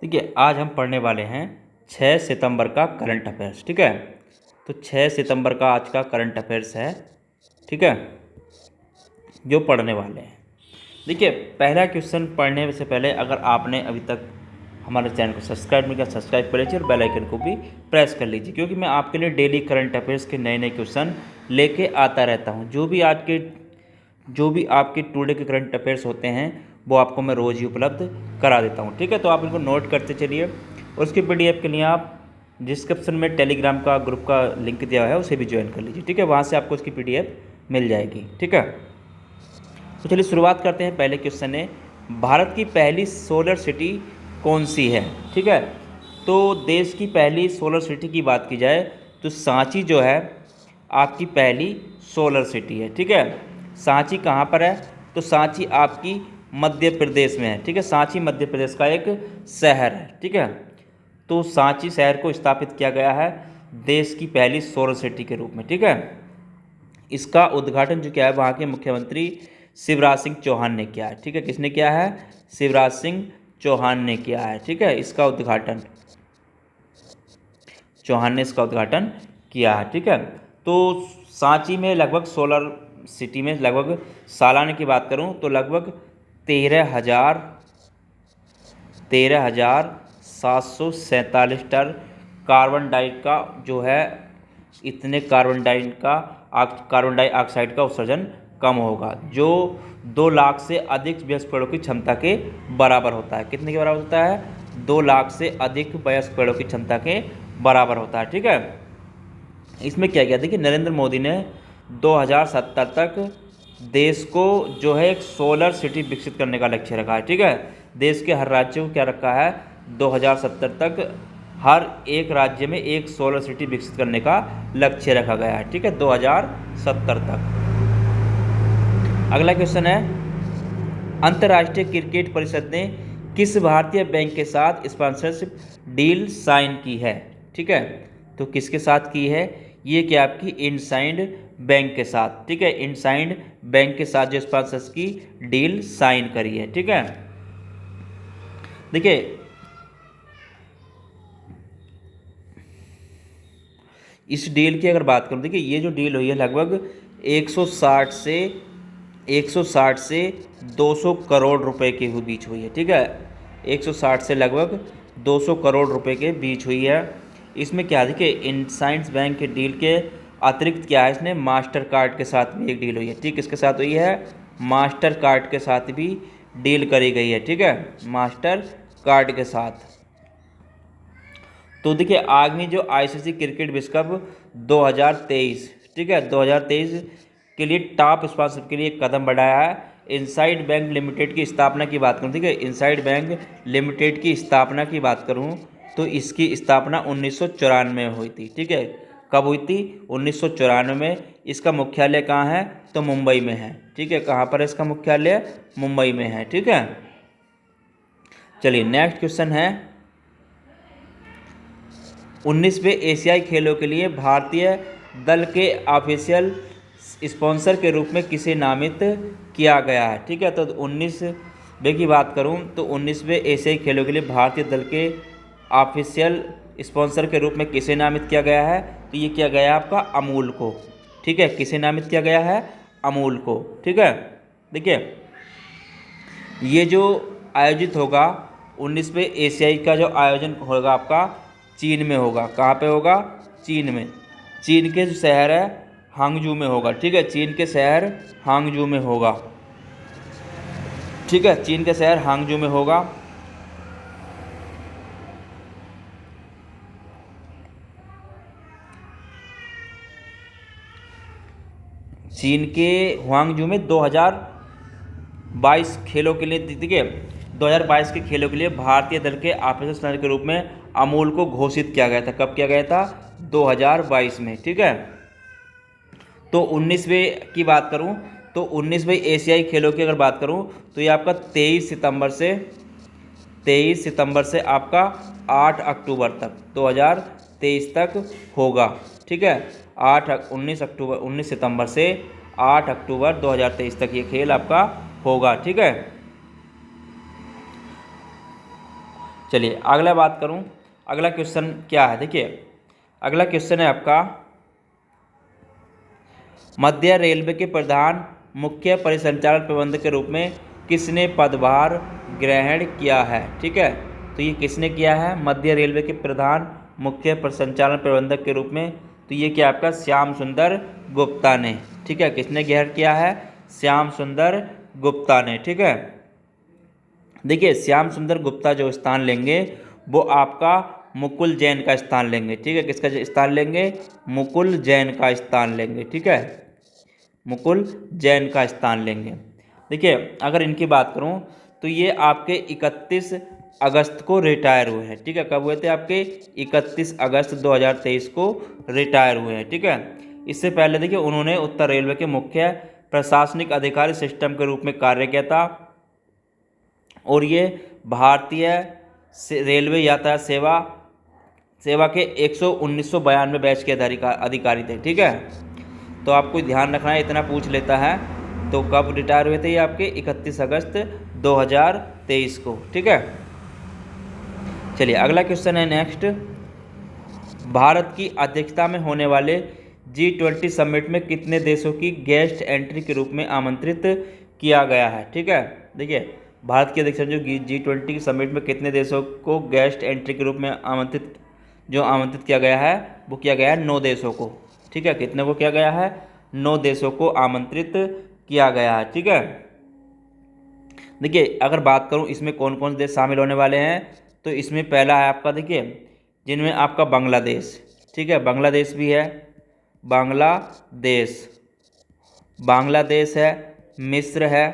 देखिए आज हम पढ़ने वाले हैं 6 सितंबर का करंट अफेयर्स। ठीक है, तो 6 सितंबर का आज का करंट अफेयर्स है। ठीक है, जो पढ़ने वाले हैं। देखिए पहला क्वेश्चन पढ़ने से पहले अगर आपने अभी तक हमारे चैनल को सब्सक्राइब नहीं किया, सब्सक्राइब कर लीजिए और बेल आइकन को भी प्रेस कर लीजिए, क्योंकि मैं आपके लिए डेली करंट अफेयर्स के नए नए क्वेश्चन लेके आता रहता हूँ। जो भी आपके टुडे के करंट अफेयर्स होते हैं वो आपको मैं रोज़ ही उपलब्ध करा देता हूँ। ठीक है, तो आप इनको नोट करते चलिए और उसकी PDF के लिए आप डिस्क्रिप्शन में टेलीग्राम का ग्रुप का लिंक दिया हुआ है, उसे भी ज्वाइन कर लीजिए। ठीक है, वहाँ से आपको उसकी PDF मिल जाएगी। ठीक है, तो चलिए शुरुआत करते हैं। पहले क्वेश्चन है, भारत की पहली सोलर सिटी कौन सी है? ठीक है, तो देश की पहली सोलर सिटी की बात की जाए तो सांची जो है आपकी पहली सोलर सिटी है। ठीक है, सांची कहाँ पर है? तो सांची आपकी मध्य प्रदेश में है। ठीक है, सांची मध्य प्रदेश का एक शहर है। ठीक है, तो सांची शहर को स्थापित किया गया है देश की पहली सोलर सिटी के रूप में। ठीक है, इसका उद्घाटन जो किया है वहाँ के मुख्यमंत्री शिवराज सिंह चौहान ने किया है। ठीक है, किसने किया है? शिवराज सिंह चौहान ने किया है। ठीक है, इसका उद्घाटन चौहान ने इसका उद्घाटन किया है। ठीक है, तो सांची में लगभग सोलर सिटी में लगभग सालाना की बात करूं तो लगभग 13,747 टन कार्बन डाइऑक्साइड का जो है, इतने कार्बन डाइऑक्साइड का उत्सर्जन कम होगा, जो 2 लाख से अधिक वयस्क पेड़ों की क्षमता के बराबर होता है। कितने के बराबर होता है? 2 लाख से अधिक वयस्क पेड़ों की क्षमता के बराबर होता है। ठीक है, इसमें क्या किया? देखिए नरेंद्र मोदी ने 2070 तक देश को जो है एक सोलर सिटी विकसित करने का लक्ष्य रखा है। ठीक है, देश के हर राज्य को क्या रखा है? 2070 तक हर एक राज्य में एक सोलर सिटी विकसित करने का लक्ष्य रखा गया है। ठीक है, 2070 तक। अगला क्वेश्चन है, अंतर्राष्ट्रीय क्रिकेट परिषद ने किस भारतीय बैंक के साथ स्पॉन्सरशिप डील साइन की है? ठीक है, तो किसके साथ की है? ये क्या आपकी इंडसइंड बैंक के साथ। ठीक है, इंडसइंड बैंक के साथ जो स्पॉन्सरशिप की डील साइन करी है। ठीक है, देखिए इस डील की अगर बात करूं, देखिए ये जो डील हुई है लगभग 160 से 200 करोड़ रुपए के बीच हुई है। ठीक है, 160 से लगभग 200 करोड़ रुपए के बीच हुई है। इसमें क्या देखिए इंडसइंड बैंक के डील के अतिरिक्त क्या है, इसने मास्टर कार्ड के साथ भी एक डील हुई है। ठीक, किसके साथ हुई है? मास्टर कार्ड के साथ भी डील करी गई है। ठीक है, मास्टर कार्ड के साथ। तो देखिए आगामी जो ICC क्रिकेट विश्व कप 2023, ठीक है 2023 के लिए टॉप स्पॉन्सर के लिए एक कदम बढ़ाया है। इंसाइड बैंक लिमिटेड की स्थापना की बात करूँ, ठीक है इंसाइड बैंक लिमिटेड की स्थापना की बात करूँ तो इसकी स्थापना 1994 में हुई थी। ठीक है, कब हुई थी? 1994 में। इसका मुख्यालय कहाँ है? तो मुंबई में है। ठीक है, कहाँ पर है इसका मुख्यालय? मुंबई में है। ठीक है, चलिए नेक्स्ट क्वेश्चन है, 19वें एशियाई खेलों के लिए भारतीय दल के ऑफिशियल स्पॉन्सर के रूप में किसे नामित किया गया है? ठीक है, तो 19वें की बात करूं तो 19वें एशियाई खेलों के लिए भारतीय दल के ऑफिशियल स्पॉन्सर के रूप में किसे नामित किया गया है? तो ये किया गया है आपका अमूल को। ठीक है, किसे नामित किया गया है? अमूल को। ठीक है, देखिए ये जो आयोजित होगा 19वें एशियाई का जो आयोजन होगा आपका चीन में होगा। कहाँ पे होगा? चीन में। चीन के जो शहर है हांगजू में होगा। ठीक है, चीन के शहर हांगजू में होगा। ठीक है, चीन के शहर हांगजू में होगा। चीन के हांगजू में 2022 खेलों के लिए, देखिए 2022 के खेलों के लिए भारतीय दल के ऑफिशियल स्पॉन्सर के रूप में अमूल को घोषित किया गया था। कब किया गया था? 2022 में। ठीक है, तो 19वें की बात करूं तो 19वें एशियाई खेलों की अगर बात करूं तो ये आपका 23 सितंबर से आपका 8 अक्टूबर तक 2023 तक होगा। ठीक है, 19 सितंबर से 8 अक्टूबर 2023 तक ये खेल आपका होगा। ठीक है, चलिए अगला बात करूं, अगला क्वेश्चन क्या है, देखिए अगला क्वेश्चन है आपका, मध्य रेलवे के प्रधान मुख्य परिसंचालन प्रबंधक के रूप में किसने पदभार ग्रहण किया है। ठीक है, तो ये किसने किया है, मध्य रेलवे के प्रधान मुख्य परिसंचालन प्रबंधक के रूप में, तो ये क्या आपका श्याम सुंदर गुप्ता ने। ठीक है, किसने ग्रहण किया है, श्याम सुंदर गुप्ता ने। ठीक है, देखिए श्याम सुंदर गुप्ता जो स्थान लेंगे वो आपका मुकुल जैन का स्थान लेंगे। ठीक है, किसका स्थान लेंगे, मुकुल जैन का स्थान लेंगे। ठीक है, मुकुल जैन का स्थान लेंगे। देखिए अगर इनकी बात करूं तो ये आपके 31 अगस्त को रिटायर हुए हैं। ठीक है, कब हुए थे, आपके 31 अगस्त 2023 को रिटायर हुए हैं। ठीक है, इससे पहले देखिए उन्होंने उत्तर रेलवे के मुख्य प्रशासनिक अधिकारी सिस्टम के रूप में कार्य किया था और ये भारतीय रेलवे यातायात सेवा के 1992 बैच के अधिकारी थे। ठीक है, तो आपको ध्यान रखना है, इतना पूछ लेता है। तो कब रिटायर हुए थे ये आपके 31 अगस्त 2023 को। ठीक है, चलिए अगला क्वेश्चन है नेक्स्ट, भारत की अध्यक्षता में होने वाले G20 समिट में कितने देशों की गेस्ट एंट्री के रूप में आमंत्रित किया गया है। ठीक है, देखिए भारत की अध्यक्षता जो G20 समिट में कितने देशों को गेस्ट एंट्री के रूप में आमंत्रित किया गया है, वो किया गया है 9 देशों को। ठीक है, कितने को किया गया है, 9 देशों को आमंत्रित किया गया है। ठीक है, देखिए अगर बात करूं इसमें कौन कौन से देश शामिल होने वाले हैं, तो इसमें पहला है आपका, देखिए जिनमें आपका बांग्लादेश। ठीक है, बांग्लादेश भी है, बांग्लादेश है, मिस्र है।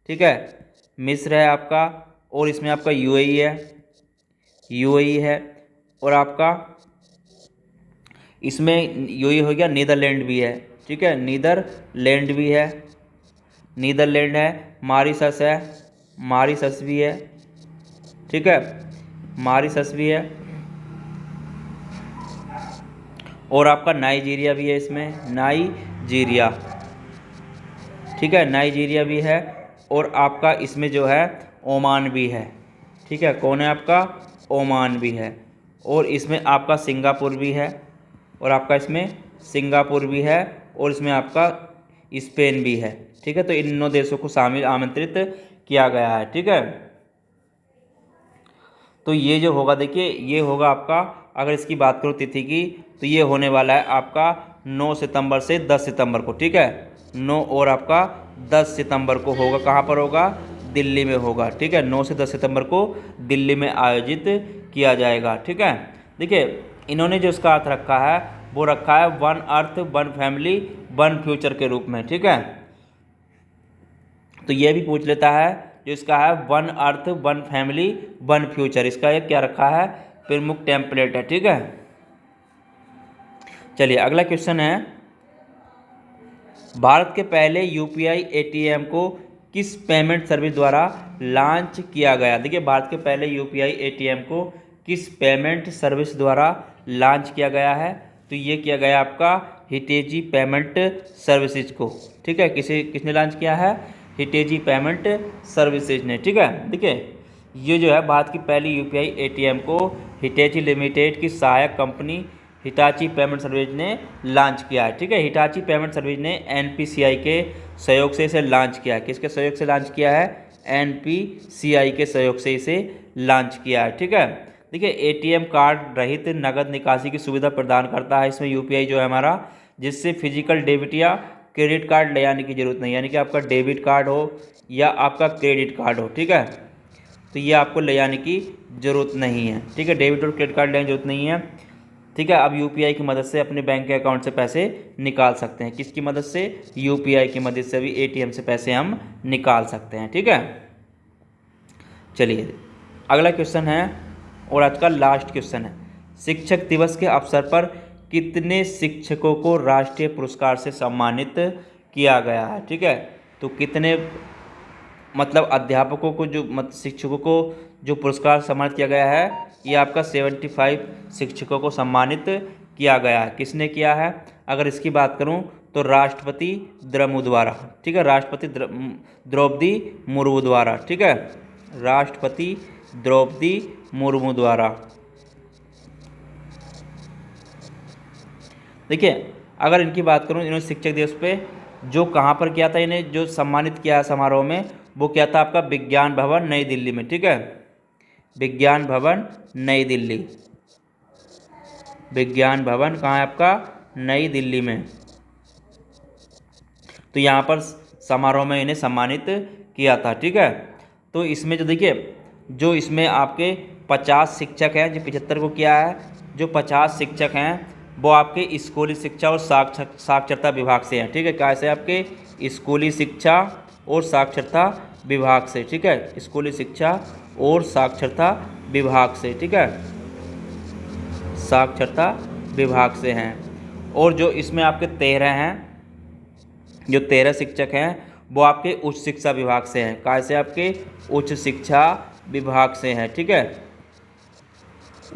ठीक है, मिस्र है आपका, और इसमें आपका यूएई है, और आपका इसमें यूएई हो गया, नीदरलैंड भी है। ठीक है, नीदरलैंड है, मॉरिशस भी है। ठीक है, मॉरिशस भी है, और आपका नाइजीरिया भी है, इसमें नाइजीरिया। ठीक है, नाइजीरिया भी है, और आपका इसमें जो है ओमान भी है। ठीक है, कौन है आपका, ओमान भी है, और इसमें आपका सिंगापुर भी है, और आपका इसमें सिंगापुर भी है, और इसमें आपका स्पेन भी है। ठीक है, तो इन 9 देशों को शामिल आमंत्रित किया गया है। ठीक है, तो ये जो होगा, देखिए ये होगा आपका, अगर इसकी बात करूँ तिथि की, तो ये होने वाला है आपका 9 सितंबर से 10 सितंबर को। ठीक है, 9 और आपका 10 सितंबर को होगा, कहाँ पर होगा, दिल्ली में होगा। ठीक है, 9 से 10 सितंबर को दिल्ली में आयोजित किया जाएगा। ठीक है, देखिए इन्होंने जो इसका अर्थ रखा है वो रखा है 1 अर्थ 1 फैमिली 1 फ्यूचर के रूप में। ठीक है, तो ये भी पूछ लेता है, जो इसका है 1 अर्थ 1 फैमिली 1 फ्यूचर, इसका ये क्या रखा है, प्रमुख टेम्पलेट है। ठीक है, चलिए अगला क्वेश्चन है, भारत के पहले यूपीआई एटीएम को किस पेमेंट सर्विस द्वारा लॉन्च किया गया। देखिए भारत के पहले यूपीआई एटीएम को किस पेमेंट सर्विस द्वारा लॉन्च किया गया है, तो ये किया गया आपका हिटेजी पेमेंट सर्विसेज को। ठीक है, किसने लॉन्च किया है, हिटेजी पेमेंट सर्विसेज ने। ठीक है, देखिए ये जो है भारत की पहली यूपीआई एटीएम को हिटेची लिमिटेड की सहायक कंपनी हिटाची पेमेंट सर्विस ने लॉन्च किया है। ठीक है, हिटाची पेमेंट सर्विस ने एनपीसीआई के सहयोग से इसे लॉन्च किया है। किसके सहयोग से लॉन्च किया है, एनपीसीआई के सहयोग से इसे लॉन्च किया है। ठीक है, देखिए एटीएम कार्ड रहित नगद निकासी की सुविधा प्रदान करता है इसमें यूपीआई जो है हमारा, जिससे फिजिकल डेबिट या क्रेडिट कार्ड ले आने की जरूरत नहीं, यानी कि आपका डेबिट कार्ड हो या आपका क्रेडिट कार्ड हो। ठीक है, तो ये आपको ले आने की ज़रूरत नहीं है। ठीक है, डेबिट और क्रेडिट कार्ड लेने की जरूरत नहीं है। ठीक है, अब यूपीआई की मदद से अपने बैंक के अकाउंट से पैसे निकाल सकते हैं। किसकी मदद से, यूपीआई की मदद से भी एटीएम से पैसे हम निकाल सकते हैं। ठीक है, चलिए अगला क्वेश्चन है, और आज का लास्ट क्वेश्चन है, शिक्षक दिवस के अवसर पर कितने शिक्षकों को राष्ट्रीय पुरस्कार से सम्मानित किया गया है। ठीक है, तो कितने मतलब अध्यापकों को शिक्षकों को जो पुरस्कार सम्मानित किया गया है, ये आपका 75 शिक्षकों को सम्मानित किया गया है। किसने किया है, अगर इसकी बात करूं तो राष्ट्रपति द्रमुक द्वारा। ठीक है, राष्ट्रपति द्रौपदी मुर्मू द्वारा। ठीक है, राष्ट्रपति द्रौपदी मुर्मू द्वारा। देखिए, अगर इनकी बात करूं, इन्होंने शिक्षक दिवस पे जो कहाँ पर किया था, इन्हें जो सम्मानित किया समारोह में, वो किया था आपका विज्ञान भवन नई दिल्ली में। ठीक है, विज्ञान भवन नई दिल्ली। विज्ञान भवन कहाँ है आपका? नई दिल्ली में। तो यहाँ पर समारोह में इन्हें सम्मानित किया था। ठीक है, तो इसमें जो देखिए, जो इसमें आपके 50 शिक्षक हैं, जो 75 को किया है, जो 50 शिक्षक हैं वो आपके स्कूली शिक्षा और साक्षरता विभाग से हैं। ठीक है, कैसे? आपके स्कूली शिक्षा और साक्षरता विभाग से। ठीक है, स्कूली शिक्षा और साक्षरता विभाग से। ठीक है, साक्षरता विभाग से हैं। और जो इसमें आपके 13 हैं, जो 13 शिक्षक हैं वो आपके उच्च शिक्षा विभाग से हैं। कैसे? आपके उच्च शिक्षा विभाग से हैं। ठीक है,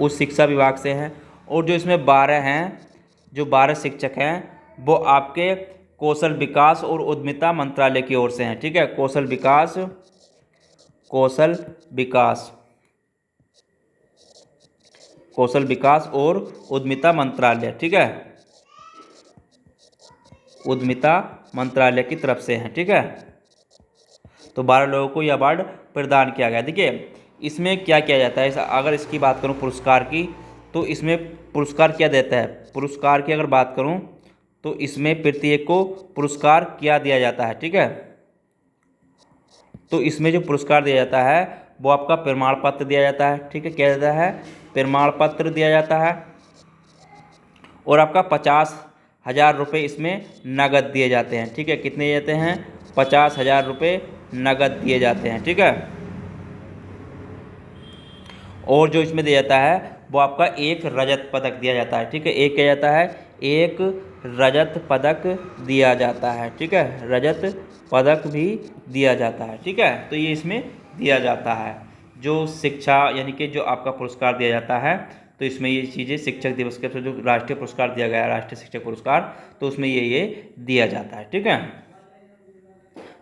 उच्च शिक्षा विभाग से हैं। और जो इसमें 12 हैं, जो 12 शिक्षक हैं वो आपके कौशल विकास और उद्यमिता मंत्रालय की ओर से हैं। ठीक है, कौशल विकास और उद्यमिता मंत्रालय। ठीक है, उद्यमिता मंत्रालय की तरफ से हैं। ठीक है, तो 12 लोगों को यह अवार्ड प्रदान किया गया। देखिए, इसमें क्या किया जाता है, अगर इसकी बात करूं पुरस्कार की, तो इसमें पुरस्कार क्या देता है? पुरस्कार की अगर बात करूं तो इसमें प्रत्येक को पुरस्कार क्या दिया जाता है। ठीक है, तो इसमें जो पुरस्कार दिया जाता है वो आपका प्रमाण पत्र दिया जाता है। ठीक है, क्या देता है? प्रमाण पत्र दिया जाता है। और आपका 50,000 रुपये इसमें नगद दिए जाते हैं। ठीक है, कितने दिए जाते हैं? 50,000 रुपये नगद दिए जाते हैं। ठीक है, और जो इसमें दिया जाता है वो आपका एक रजत पदक दिया जाता है। ठीक है, एक क्या जाता है? एक रजत पदक दिया जाता है। ठीक है, रजत पदक भी दिया जाता है। ठीक है, तो ये इसमें दिया जाता है। जो शिक्षा यानी कि जो आपका पुरस्कार दिया जाता है, तो इसमें ये चीज़ें शिक्षक दिवस के जो राष्ट्रीय पुरस्कार दिया गया है, राष्ट्रीय शिक्षक पुरस्कार, तो उसमें ये दिया जाता है। ठीक है,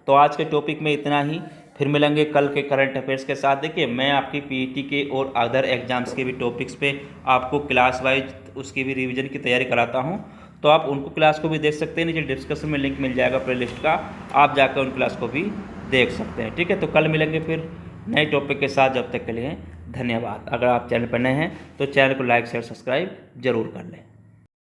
तो आज के टॉपिक में इतना ही। फिर मिलेंगे कल के करंट अफेयर्स के साथ। देखिए, मैं आपकी पीईटी के और अदर एग्जाम्स के भी टॉपिक्स पे आपको क्लास वाइज उसकी भी रिवीजन की तैयारी कराता हूं, तो आप उनको क्लास को भी देख सकते हैं। नीचे डिस्क्रिप्शन में लिंक मिल जाएगा प्लेलिस्ट का, आप जाकर उन क्लास को भी देख सकते हैं। ठीक है, तो कल मिलेंगे फिर नए टॉपिक के साथ। जब तक के लिए धन्यवाद। अगर आप चैनल पर नए हैं तो चैनल को लाइक शेयर सब्सक्राइब जरूर कर लें।